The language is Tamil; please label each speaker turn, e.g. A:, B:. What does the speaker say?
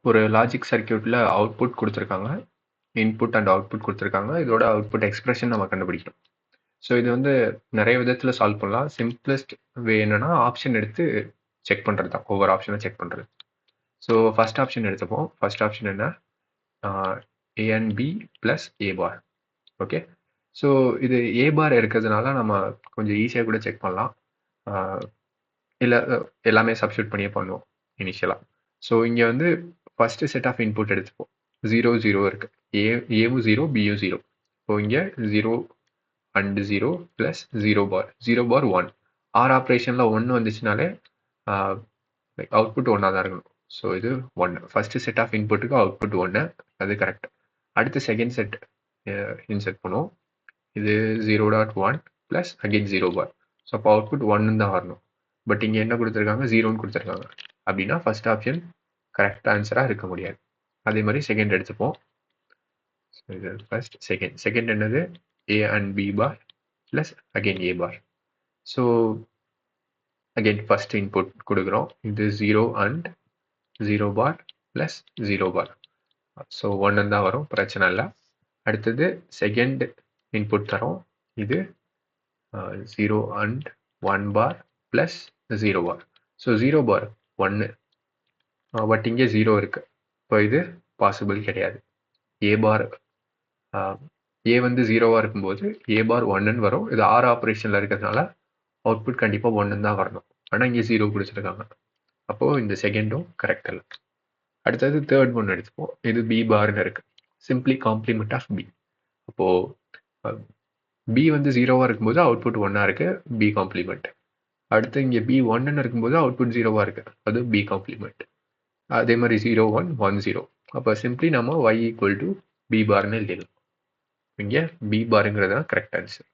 A: ஒரு லாஜிக் சர்க்யூட்டில் அவுட்புட் கொடுத்துருக்காங்க, இன்புட் அண்ட் அவுட்புட் கொடுத்துருக்காங்க. இதோட அவுட்புட் எக்ஸ்பிரஷன் நம்ம கண்டுபிடிக்கணும். ஸோ இது வந்து நிறைய விதத்தில் சால்வ் பண்ணலாம். சிம்பிளஸ்ட் வே என்னன்னா ஆப்ஷன் எடுத்து செக் பண்ணுறது தான், ஒவ்வொரு ஆப்ஷனை செக் பண்ணுறது. ஸோ ஃபர்ஸ்ட் ஆப்ஷன் எடுத்துப்போம். ஃபர்ஸ்ட் ஆப்ஷன் என்ன, A and B plus A bar. Okay, so இது ஏ பார் இருக்கிறதுனால நம்ம கொஞ்சம் ஈஸியாக கூட செக் பண்ணலாம். இல்லை எல்லாமே சப்ஸ்டியூட் பண்ணியே பண்ணுவோம் இனிஷியலாக. ஸோ இங்கே வந்து ஃபஸ்ட்டு செட் ஆஃப் இன்புட் எடுத்துப்போம். 0 0 இருக்குது, ஏவும் 0 பியும் 0. ஸோ இங்கே 0 and 0 plus 0 bar, 0 bar 1. Or ஆப்ரேஷனில் 1 வந்துச்சுனாலே அவுட்புட் 1 தான் இருக்கணும். ஸோ இது 1. ஃபஸ்ட்டு செட் ஆஃப் இன்புட்டுக்கு அவுட்புட் 1, அது கரெக்ட். அடுத்து செகண்ட் செட் இன்செர்ட் பண்ணுவோம். இது 0.1 ப்ளஸ் அகெயின் 0 பார். ஸோ அப்போ அவுட்புட் 1 தான் வரணும். பட் இங்கே என்ன கொடுத்துருக்காங்க, 0ன்னு கொடுத்துருக்காங்க. அப்படின்னா ஃபர்ஸ்ட் ஆப்ஷன் கரெக்ட் ஆன்சராக இருக்க முடியாது. அதே மாதிரி செகண்ட் எடுத்துப்போம். இது ஃபர்ஸ்ட் செகண்ட் என்னது, A and B bar plus again A bar. So again first input கொடுக்குறோம். இது 0 and 0 bar plus 0 bar. So 1 தான் வரும், பிரச்சனை இல்லை. அடுத்தது செகண்ட் இன்புட் தரோம். இது 0 and 1 bar plus 0 bar. So 0 bar 1, but இங்கே 0 இருக்கு. இப்போ இது பாசிபிள் கிடையாது. ஏ பார் ஏ வந்து 0வா இருக்கும்போது ஏ பார் 1ன்னு வரும். இது ஆர் ஆப்ரேஷனில் இருக்கிறதுனால அவுட்புட் கண்டிப்பாக 1 தான் வரணும். ஆனால் இங்கே 0 கொடுத்துருக்காங்க. அப்போது இந்த செகண்டும் கரெக்ட் இல்லை. அடுத்தது தேர்ட் ஒன் எடுத்துப்போம். இது பி பார்னு இருக்கு, சிம்பிளி காம்ப்ளிமெண்ட் ஆஃப் பி. அப்போது பி வந்து 0வா இருக்கும்போது அவுட்புட் 1ஆக இருக்கு, பி காம்ப்ளிமெண்ட். அடுத்து இங்கே பி 1ன்னு இருக்கும்போது அவுட்புட் 0வா இருக்கு, அது பி காம்ப்ளிமெண்ட். அதே மாதிரி 0 1 1 0. அப்போ சிம்பிளி நம்ம y ஈக்குவல் டு பி பார்னு எழுதிடலாம். இங்கே பி பாருங்கிறது தான் கரெக்ட் ஆன்சர்.